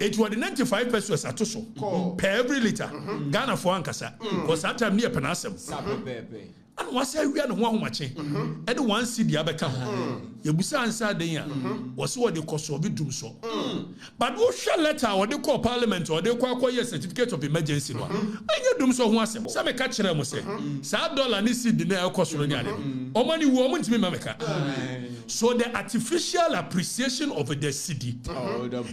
it was 95 pesos at so per every liter. Ghana for Ankasa was that time near Penasem. And was I read one matching? And one city Abacam. Yabusa answered the year was what they cost of Dumsor. But what shall letter or they call parliament or they call a certificate of emergency? I get Dumsor once. Some catch them was say, $1 and this is the nail cost or money woman to be Mamaka. So the artificial appreciation of the city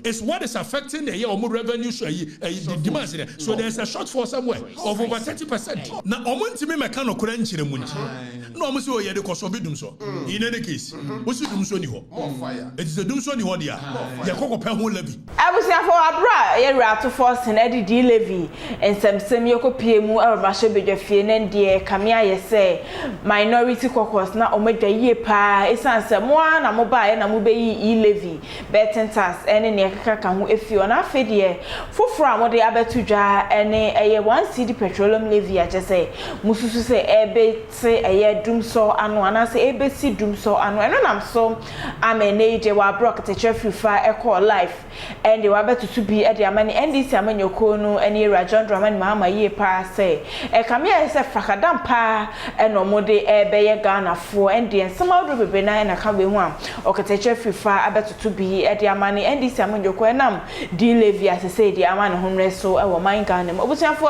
is what is affecting the year more revenue demands. So there's a shortfall somewhere of over 30%. Now, I want to be mechanical crunch. No, I'm so yeah, the cost of Dumsor. In any case, what's the Dumsor? It is a Dumsor ni what ya? Ya koko pe ho Levy. I was here for abra. Ya ra to force na di Levy and some yoko pie mu e ba she bedwa fie na de kamia ye say minority caucus na omedwa yie pa esanse mo na mo ba na mo be yi Levy betting tax ene ne kaka ho efio na afede foforo a mo de abetudwa ene eye 1 cedi petroleum levy a je say mususu say ebe se eye Dumsor anu anase ebe si Dumsor anu eno nam so ameneje wa Okatakyie Afrifa eco life and they were better to be at the amani NDC amanyoko no ene Rajon Dramani Mahama ye pa say e kamia se fakadam pa eno mode ebe ye Ghana fo and the somehow do be na na ka be hu am Okatakyie Afrifa abeto to be at the amani NDC amanyoko enam di Levy as say the amani honre so e wo man Ghana mo obusiafo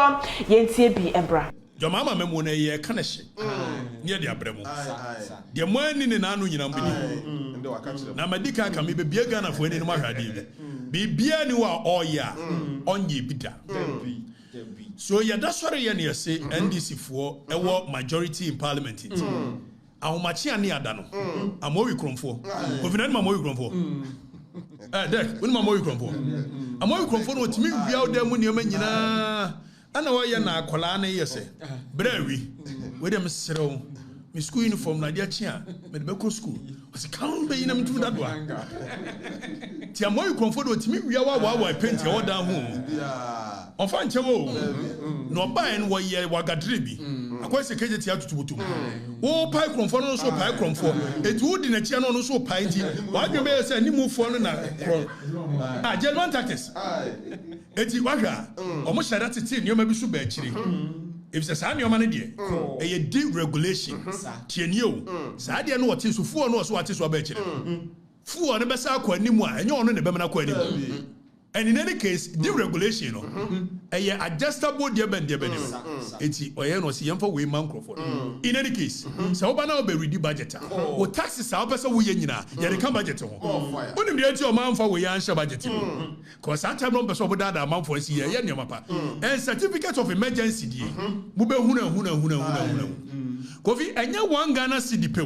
yentie bi embra your mama memo na ye kaneshi near the abremo the money ni na anu nyina mbidi na madika ka me bebia Ghana fo eni no mahwade bibia ni wa oya onye bida so ya da sori ye na say NDC fo e wo majority in parliament it ahomachi ani ada no amowi kromfo ofinani mamowi kromfo dek woni mamowi kromfo amowi kromfo no timi bia oda mu ne ma nyina ana wa ye na akola na ye say brawi we dem serew mi school uniform na dia chia me be ko school o se kan be yinam tu da do a ti amoyi konfo do timi wia wa paint e oda ho on fa nche wo no ba en wo ye wagadre bi akwai se keje ti atutubutum wo pai konfo no so pai konfo eti wo di na chia no so pai ti wa dwe be se ni mu fo no na genuine tactics eti wa hwa o mo shara tete ni o ma bi so ba akire if say sa nyoma ne de e deregulation tienio sa de no wote so fuo no so wote so ba akire fuo no be sa akwa nimu a enye ono ne be mena akwa nimu and in any case deregulation no e adjustable de ben eti oye no se yemfa we man croford in any case say oba na oba ready budget o taxes sa oba say wo ye nyina ye de kan budget ho onim de eti o man fa we yan sha budget cause that time no be so oba da man for see ye nyoma pa and certificate of emergency die mu be huna Kofi enya 1 Ghana cedi pe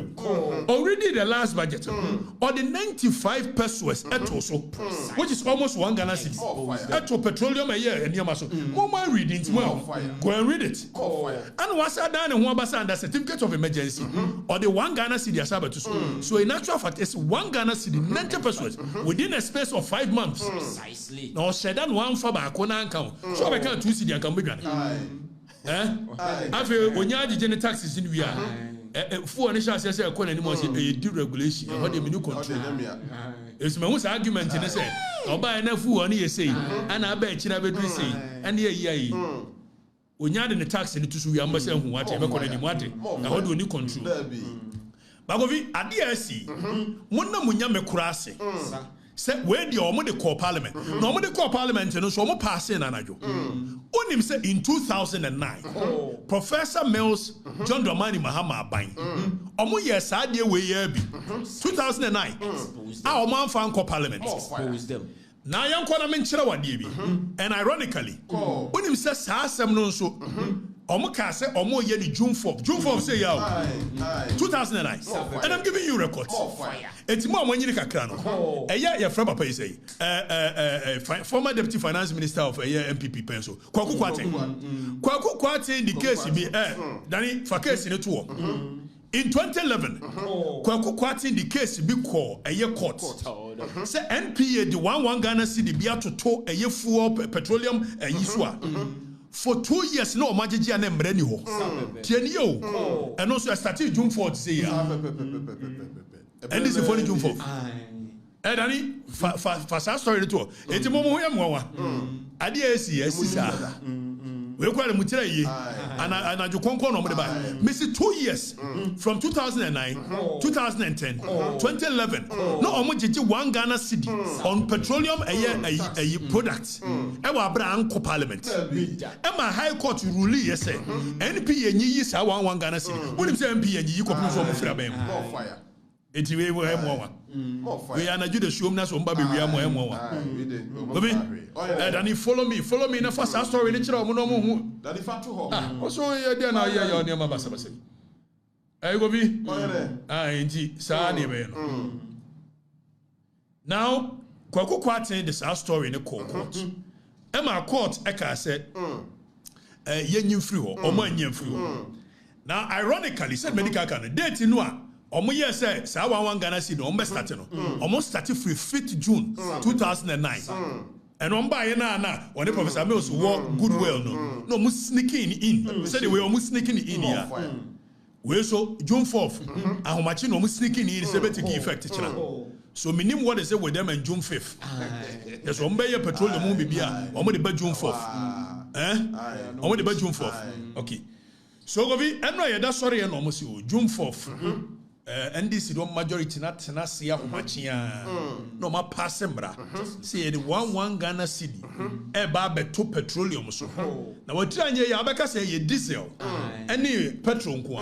already the last budget or the 95 pesos etoso which is almost 1 Ghana cedi eto petroleum a year eniama so mama reading it well go and read it and once I done ho abasa under certificate of emergency or the 1 Ghana cedi asabeto so in actual fact it's 1 Ghana cedi 90 pesos within a space of 5 months precisely no said that one for ba ko na nkan so be kan 2 cedi nkan bedwane afi onyaji gene taxes in wia fu oni sha say ko na ni mo say deregulation e ho de mini control it's my whose argument in say oba na fu oni ye say ana ba ekira bedru say ana ye yi onyaji ne tax ni tusu wia mbase hu wate be ko na ni mo ate na ho de oni control bagovi ade asi munna munya mekura ase say where the omo de call parliament no omo de call parliament no so omo pass in anajo onim say in 2009 Professor Mills John Dramani Mahama Aban omo yes ade we ye bi 2009 a omo anfa call parliament na yanko na menkyere wade bi and ironically onim say sa asem no so omo ka say omo ye ni June 4th say ya 2009 and I'm giving you records eti mo amanyini kakra no eya ya fra papa say former deputy finance minister of MPP penso Kwaku Kwate the case bi dani fa case ni to in 2011 Kwaku Kwate the case bi call court say NPA the 1 Ghana cedi bi atoto fuel petroleum yiswa for 2 years no magigi and embrani ho tienio and also I started June 4th say and this is for June 4th Edani fa story to enti mo ho yam wa ade esi sa we kwa le mutira ye ana jo konkon no mo de ba missy 2 years from 2009 2010 2011 no omo jeje 1 Ghana cedi on petroleum a product e wa bra anko parliament e ma high court rule ye say NP yenyi yi sa 1 Ghana cedi woni say NP yenyi yi kopun so mo fra ba fire eti we mo wa we are na jude show na so mba be wi am obi Danny follow me na fa sa story ni kira omo no mo hu Danny fa to ho so ye dia na ye ne ma basa basa go bi enti sa ne be no now kwaku aten the sa story ni court e ma court e ka said ye nyim free ho omo anyim free ho now ironically said medical can date no a omo yes say sa 1 Ghana cedi omo start no omo start free 5th June 2009 and on by na on the Professor Mills work goodwill no omo sneaking in said the way omo sneaking in here we so June 4th ahomachi no omo sneaking in say better effect chira so minim what they say with them on June 5th yes omo be petroleum bibia omo de ba June 4th omo de ba June 4th okay so go be eno ye da sorry no omo si June 4th NDC do majority na tena se ahomachia no ma pass mbra say the 1 Ghana cedi e ba beto petroleum so na watira anye ya abeka say ye diesel any petrol nko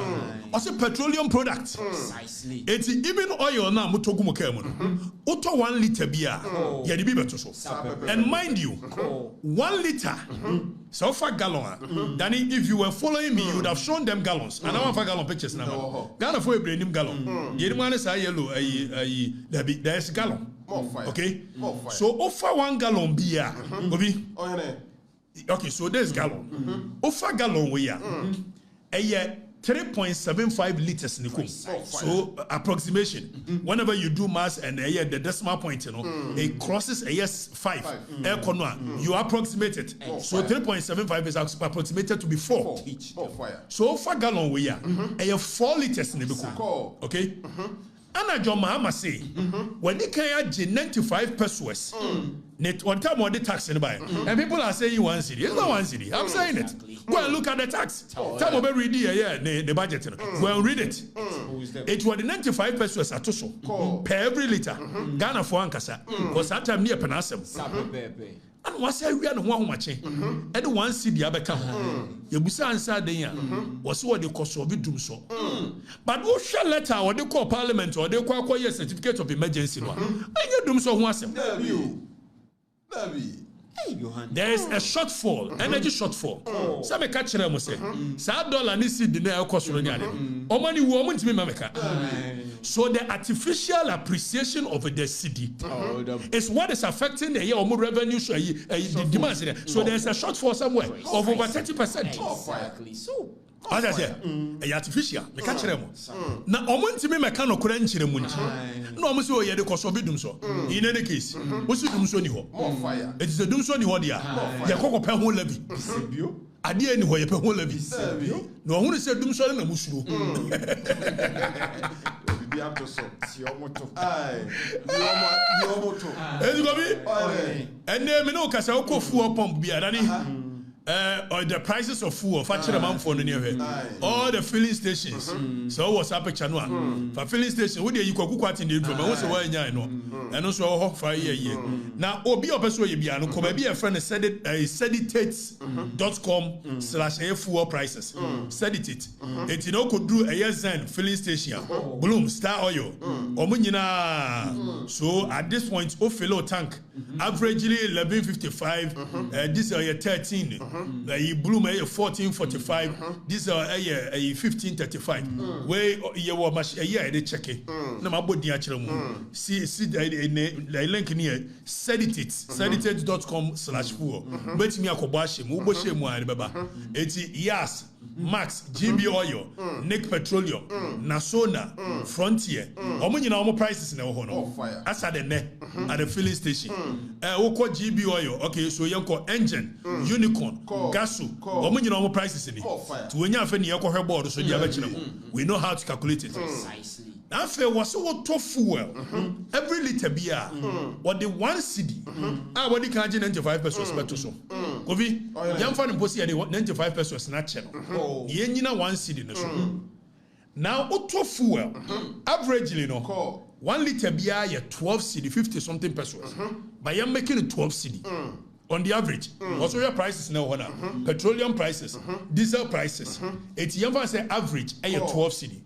o say petroleum product precisely it even oil na motogu mo ka mu no uto 1 liter bia ye de bi beto so and mind you 1 liter so far gallon Danny, if you were following me you would have shown them gallons and I want for gallon pictures now Ghana for a brand gallon you want to say yellow there's gallon okay so offer 1 gallon beer okay so there's gallon offer gallon we are 3.75 liters nikum. So approximation. Whenever you do mass and the decimal point, you know, it crosses a yes 5. You approximate it. So 3.75 is approximated to be 4 each. So 4 gallon we are 4 liters nikum. Okay. Anna John Mahama say when they can 95 pesos. Net one time on the tax in the buy. And people are saying 1 cedi. It's not 1 cedi. I'm saying it. Go and look at the tax. Time of read the budget. Go and read it. It was the 95 pesos at Toso per every liter. Ghana for Ankasa. Because that time near Penasem. And what say we are the one much? And 1 cedi abeka. Yebusa answer there was what they call Dumsor. But what shall letter or they call parliament or they call a certificate of emergency? I get Dumsor once. Levy. There is a shortfall, energy shortfall. Some catch them say, $1 ni see the nail cost for the money woman to be mamaka. So the artificial appreciation of the city is what is affecting the year revenue demand. So there is a shortfall somewhere of over 30%. Exactly. So as I say, a artificial, me catch them. Now, omonti me mekano kurenchi re munchi. No omusi o yede koso bi Dumsor. In any case, osi Dumsor ni ho. It is a Dumsor ni ho dia. Ya koko pe ho Levy. Sebio. Ade ni ho ye pe ho Levy. Sebio. No ohun se Dumsor na musuro. Bi am to so. Si omoto. Ai. Bi omoto. Ezi go bi? Ene me no kasa okofu pump bi adani. Or the prices of fuel, all the filling stations. So what's up, Chanua? For filling station, what do you cook in the room? I was away, and also hot for a year. Now, Obi Opeso Yabiano, come be a friend, seditates.com/air fuel prices. Sedit. It you know could do a year's end filling station, Bloom, Star Oil, Omunina. So at this point, Ofilo tank, averagely 11.55, this are 13. Bloom 14.45. These are 15.35. Where you were much a year they check it. No my body actually. See the link here. Seditates.com/fuel. Bet me akobashi. Muboshi mo baba. Eti Yas, Max, GB Oil, Nick Petroleum, Nasona, Frontier. How many normal prices in the whole? As at the net at the filling station. Oko GB Oil. Okay, so you call Engine, Unicorn, Gasu. How many normal prices in it? To when you have any alcohol board, so you have we know how to calculate it. Precisely. Now fair was so to fuel every liter beer or the 1 cedi. What the can't 95 pesos better so. Govi, young fan impossible 95 pesos natural. Yenina 1 cedi no so. Now auto fuel averagely no 1 liter beer 12 cedi 50 something pesos. But you're making it 12 cedi. On the average, also your prices now, petroleum prices, diesel prices. It's young say average, 12 cedi.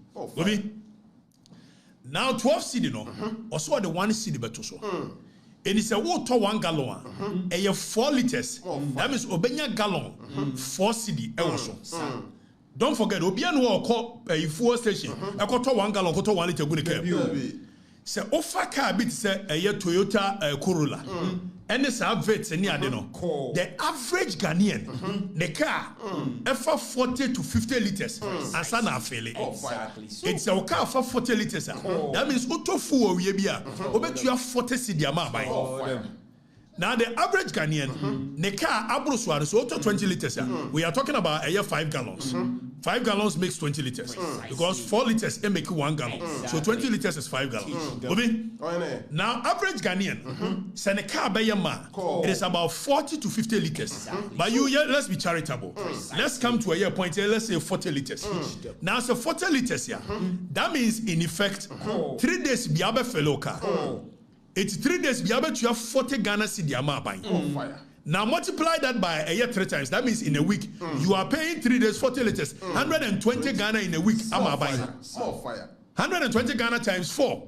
Now 12 cedi no, also the 1 cedi better so. And it's a water 1 gallon, 4 liters. That means obenya gallon 4 cedi also. Don't forget, Obian will call a fuel station. I got 1 gallon, got 1 liter good care. So offer car bit say a Toyota Corolla. And it's average the average Ghanaian the car for 40 to 50 liters and sana fail it's a car for 40 liters that means auto fuel we be obet you have 40 cedi amount buy. Now the average Ghanaian the car abro so auto 20 liters we are talking about a year 5 gallons. 5 gallons makes 20 liters because 4 liters make 1 gallon. So 20 liters is 5 gallons. Now average Ghanaian send a car by your man. It is about 40 to 50 liters. But you let's be charitable. Let's come to a year point here. Let's say 40 liters. Now so 40 liters here. That means in effect 3 days be able fellow car. It's 3 days be able to have 40 Ghana cedi amount buying. Now multiply that by a year 3 times. That means in a week you are paying 3 days 40 liters. 120 Ghana in a week. I'm buying. 120 Ghana times 4.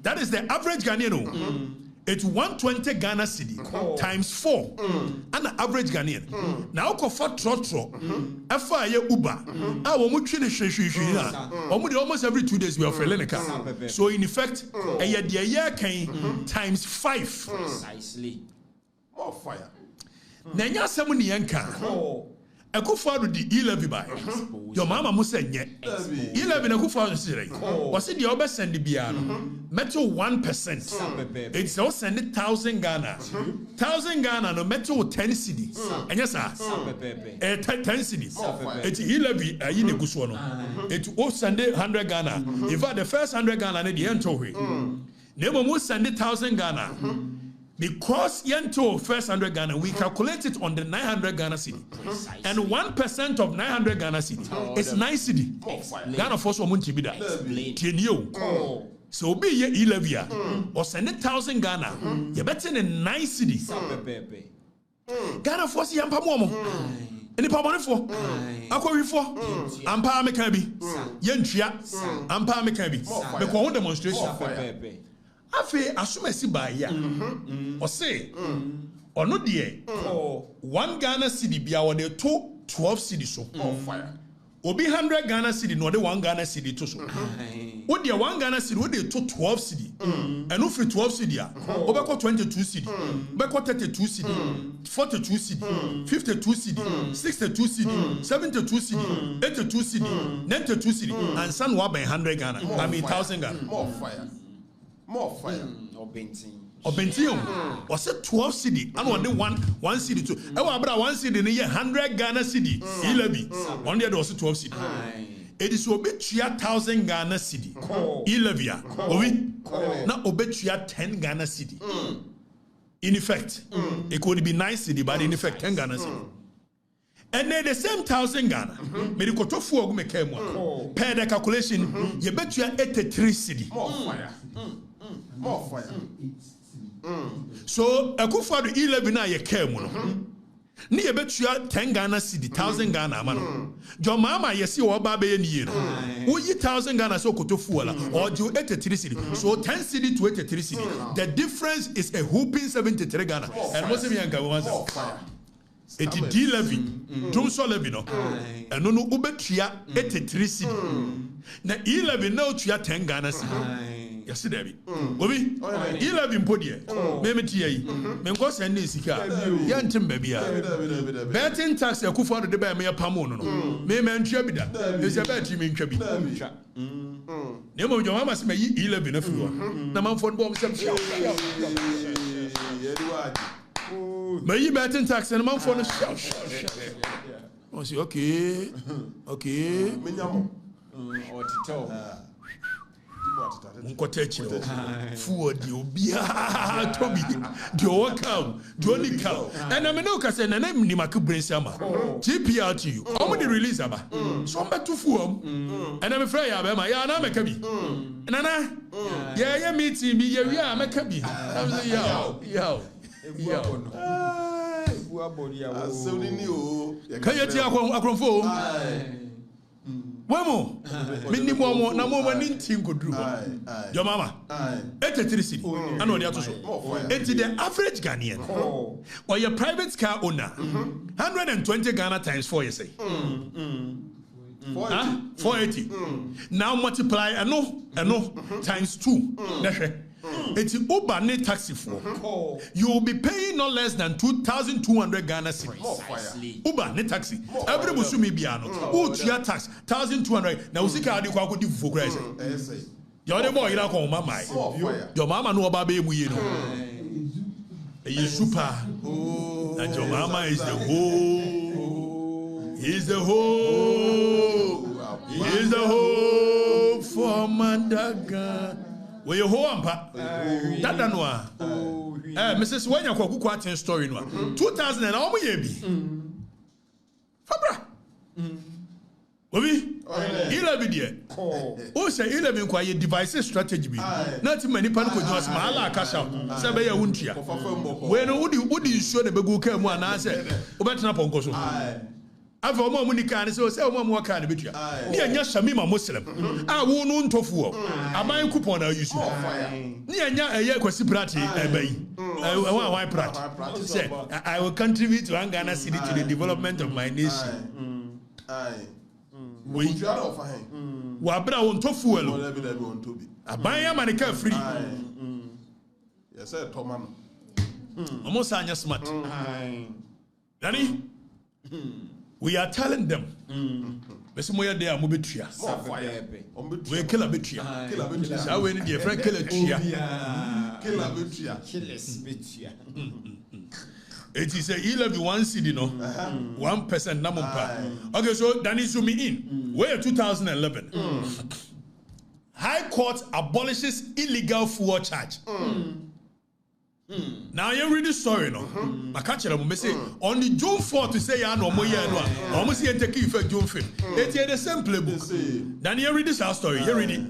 That is the average Ghanaian. It's 120 Ghana cedi times 4. And the average Ghanaian. Now go for trotro. Uber. Almost every 2 days we are filling a car. So in effect, a year times 5. Precisely. More fire. Nanya samuni yanka. Akufado di Levy by. Your mama must say yet. 11 Akufado say. Was it the other send the piano? Metal 1%. It's all send 1,000 Ghana. 1,000 Ghana no metal 10 cedi. And yes, sir. 10 cedi. It's Levy a yin guswono. It's all send 100 Ghana. In fact, the first 100 Ghana the end to it. Never must send 1,000 Ghana. Because yento first 100 Ghana, we calculate it on the 900 Ghana cedi. And 1% of 900 Ghana cedi is 9 cedi. Ghana force woman to be that. So be ye Levy or send 1,000 Ghana. You better than 9 cedi. Ghana force yampa momo. Any power for Aqua for Ampa Mekabi. Yentia Ampa Mekabi. Because demonstration. Afe asumesi ba ya o say ono de 1 Ghana cedi bia wo de to 12 cedi so fire obi 100 Ghana cedi no de 1 Ghana cedi to so wo de 1 Ghana cedi wo de to 12 cedi eno free 12 cedi a wo be ko 22 cedi be ko 32 cedi 42 cedi 52 cedi 62 cedi 72 cedi 82 cedi 92 cedi and san wa by 100 Ghana I mean 1,000 Ghana more fire. Obentin or say 12 cedi and one cedi too. I want 1 cedi in 100 Ghana cedi. Levy. One day was 12 cedi. It is obetia 1,000 Ghana cedi. Levy. Now obetia 10 Ghana cedi. In effect, it could be 9 cedi, but in effect 10 Ghana cedi. And then the same 1,000 Ghana, medical to four me came one. Per the calculation, you bet you are 83 cedi. More fire. So a good for the 11 na ye came one. Ni bet you are 10 Ghana cedi, 1,000 Ghana man. Your mama you see what baby ni no. Who you 1,000 Ghana so to fool or do 83 cedi. So 10 cedi to 83 cedi. The difference is a whooping 73 Ghana. And most of you are fire. It's D Levy, Dumsor Levy no, and no ubetia 83 cedi. Na 11 now to 10 Ghana cedi. Yes, Debbie. Obi, 11 podium. Memeti, Menko send sika. Yantim baby. Betting tax a kufa de ba me pamono no. Me men twabida. Is a bet you mean twabi. Nemo your mama say 11 afu. Na man for bomb sem. May you betting tax and man for no shout. I say okay. Nkotechiro. Fuo di obia Toby. The Okau, Johnny Cow. And I mean no kase na name ni makubrensama. GPR to you. How many release aba? So I'm back to fuom. And I'm afraid ya be ma ya na mekabi. Nana. Yeah meeting me ya mekabi. I'm say yo. Kayeti akromfo. Wemo, minimum na mo wani ntin kodru. Your mama. 83 cedi. Ano dey atoso. Enti the average Ghanaian or your private car owner 120 Ghana times 4 you say. 480. Now multiply ano times 2. It's Uber net taxi for. You will be paying no less than 2,200 Ghana cedis. Uber net taxi. Every musumi biano. Utia tax 1,200. Now usika adi kwa kudi fukuraise. Your other boy ila kwa mama. Your mama no babe muye no. He super. And your mama is the whole. He's the whole. He's the whole for Mandaga. Where you home, pa? That noa. Mrs. Wanya kwa kukwati story noa. 2000 and almost yebi. Fabra. Obi. 11 year. O say 11 kwa ye device strategy bi. Not many pan ko just mala cash out. Say be ya wuntia. We no wudi show the begu ka mu ana say obetena ponko so. Afa omo munika ne say omo mo ka ne betua. Ne anya shamima muslim. Wo no ntofuo. Aban coupon na yusu. Ne anya eye kwasi prati ebai. Why prati? Say I will contribute to Ghana city to the development of my nation. We bra won tofuo lo. Aban ya manika free. Yes sir Tomano. Omo sa anya smart. Dani? We are telling them. Besi moya dey amu betua. We kill a betua. Sa we need your friend kill a betua. It is a 11 cedi no. 1% namumpa. Okay, so that is me in. Where 2011. High Court abolishes illegal fuel charge. Now you read the story, no? I catch it. Say on the June 4th to say ya no more year no. Almost here take effect June 5th. It's the same playbook. Then you read this story. You read it.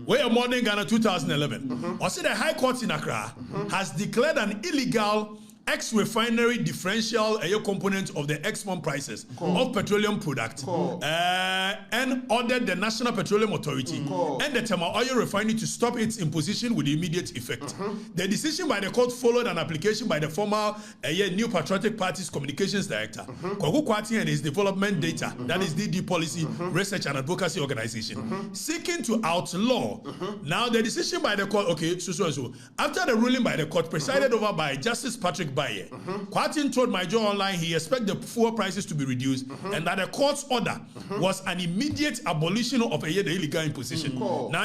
Where modern Ghana 2011. I say the High Court in Accra has declared an illegal ex-refinery differential component of the export prices of petroleum products and ordered the National Petroleum Authority and the Tema Oil Refinery to stop its imposition with immediate effect. The decision by the court followed an application by the former New Patriotic Party's Communications Director, Kwaku Kwati, and his Development Data, that is DD Policy, Research and Advocacy Organization, seeking to outlaw. Now the decision by the court, so. After the ruling by the court presided over by Justice Patrick Baye, Kwatin told my Joe Online he expects the fuel prices to be reduced and that the court's order was an immediate abolition of the illegal imposition. Now,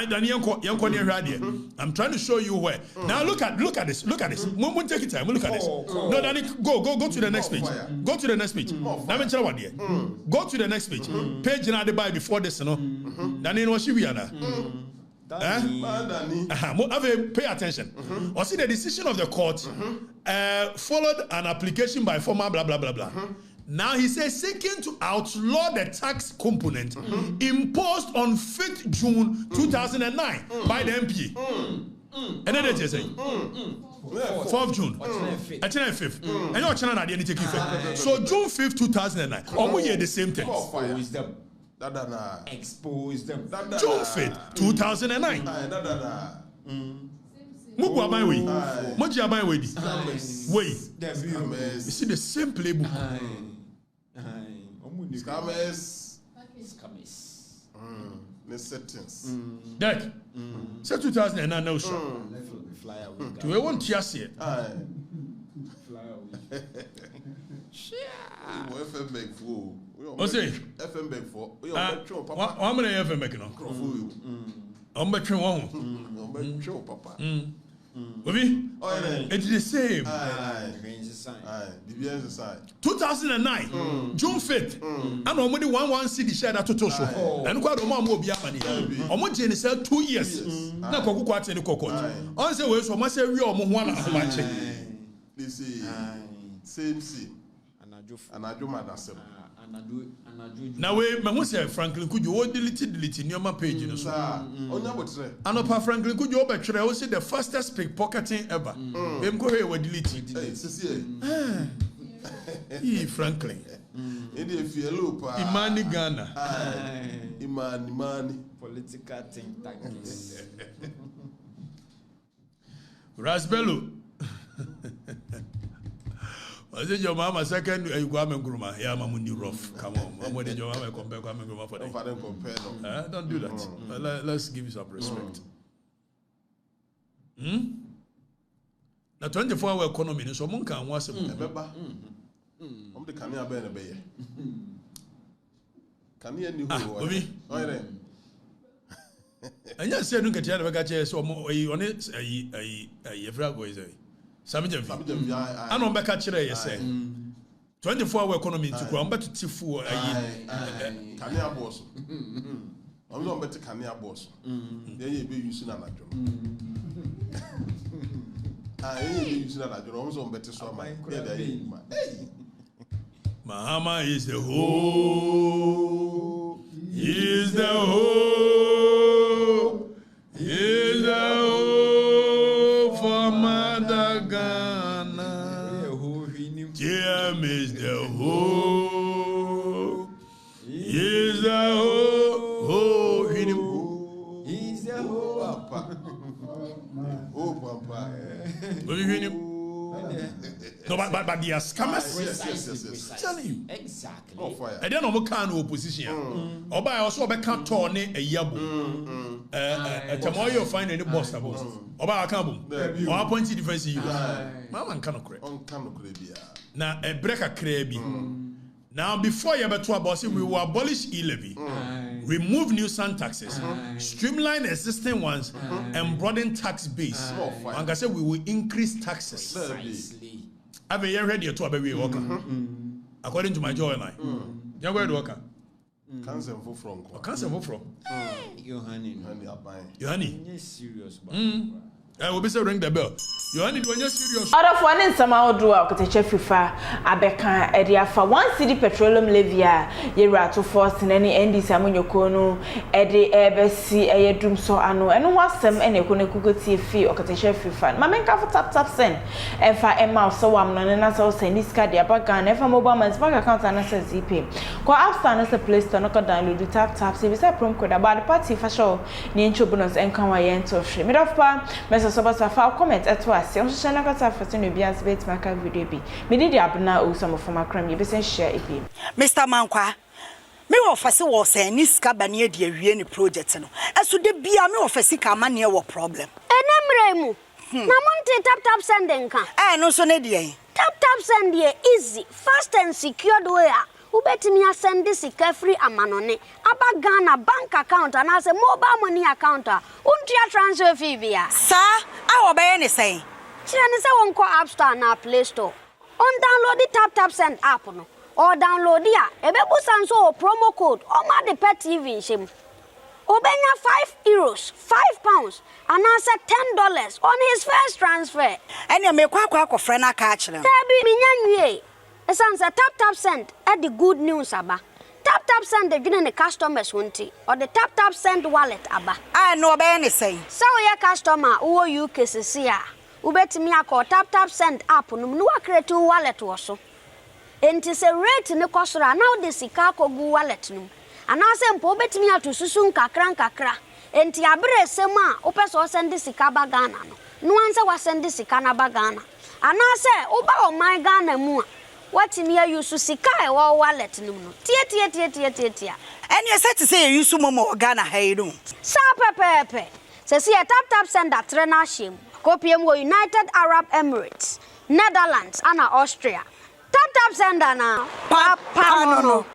I'm trying to show you where. Now look at this. Look at this. We'll take it time. Look at this. No, Danny, go to the next page. Go to the next page. Go to the next page. Page in the Bible before this, no. Danny, what should we have? Pay attention. Or see the decision of the court followed an application by former blah blah blah blah. Now he says seeking to outlaw the tax component imposed on 5th June 2009 by the MPA. And then they say 4th June. 5th. And you're China at the end take effect. So June 5th 2009. Almost the same thing. Expose them. June 5th, 2009. Mugu abai we. Moji abai we di. Wait. You see the same playbook. Scammers. The settings. That. Say 2009 no show. Do we want to see it? FM make fool. What's it? FM make for. How many FM make no? I'm between one. Papa. Baby? It's the same. 2009 June 5th and omodi 11 cedi share that toto so and kwa do mo obi amani omo je ni say 2 years na koku kwa tene kokot on say we so mo say wi omo ho na ho manche this is same anadwo madasem na we me hu say Franklin Kujo o delete nyoma page no so onya botre anopa Franklin Kujo o betwere o say the fastest pickpocketing ever em ko he we delete sisi Franklin Indi efielo pa Imani Ghana Imani political think tanks Rasbello was it your mama second you go am ngruma ya mama ni rough come on mama dey your mama compare go am ngruma for them don't do that let's give you some respect na 24-hour economy so mon kan ho asem ebeba de kania be na be ye kania ni ho obi oyere anya se nu ketia na be ka che so on efra go is Samijam and on back at Chile, say 24-hour economy to go on back to Tifu. Kania boss. I'm not better Kania boss. There you be using an adjo. I ain't using an adjo. I'm so better so my Mahama is the whole. Is the whole. Is the whole for Mother Ghana. Jam is the whole. Is the whole. He's the whole. Oh, Papa. No, but they are scammers. Yes. Telling you. Exactly. Oh, fire. I don't know what kind of opposition. Or by also a can't turn a yabu. Tomorrow you'll find any boss. Or by a cabo. Or appointed defense. Mamma cannot correct. Now a break a crabby. Now before you ever to abolish, we will abolish Levy, remove new sun taxes, streamline existing ones, and broaden tax base. Like I said, we will increase taxes. Have a year ready to a baby worker. According to my joy line. You're going to work. Cancer from. Cancer from. You're serious. I will be saying ring the bell. You only when you're serious. Out of one in some outdoor, Okatakyie Abeka Edia for 1 city petroleum levy, Yera to force in any NDC Amunyokono, Eddie Ebesi, a Dumsor Anno, and what's them any Kukuti fee Okatakyie. Mamenka for tap send, and for a mouse so I'm not an answer saying this card, the Abakan, and for mobile man's bank account and as ZP. Go upstairs as a place to knock down the tap, see if it's a prom code about the party for sure. Nincho bonus and come away to free. Mid of pa, Mr. Sobasa foul comment at once. I'm just trying to for the Bias bait marker video be. Me did the abna or some of my crime, you be share it. Mr. Mankwa, me officer was saying this cabane de any project. As to the be a me officer come near what problem. And I'm Namonte tap sending can. No so nedia. Tap send ye easy, fast and secured way. Who bet me a send this free amanone. Aba Ghana bank account and as a mobile money account. Untia transfer fee via. Sir, I will buy anything. Chinese won't call App Store na Play Store. On download the tap send app no. Or download ya. Ebebu sanso promo code. Or ma the pet TV shim. Obenya €5, £5, and answer $10 on his first transfer. And you make quack friend a catch them. Tabi minyanwe. Esansa tap send at the good news aba. Tap send the giving the customers wanti or the tap send wallet aba. I know about anything. So your customer who you cases ubet me a call tap send app no create wallet also. And it's a rate in the costra now the Sikako go wallet no. And I say pobet me to susun kakra. And tiabre sema opeso send the Sikaba Ghana no answer was send the Sikana Bagana. And I say oba my Ghana mu. What in here you sika or wallet no. Tia. And you said to say you sumo Ghana hey no. Sa pepe. Se see a tap send that trainer shim. Copium go United Arab Emirates, Netherlands, and Austria. Tap send na. Papa no.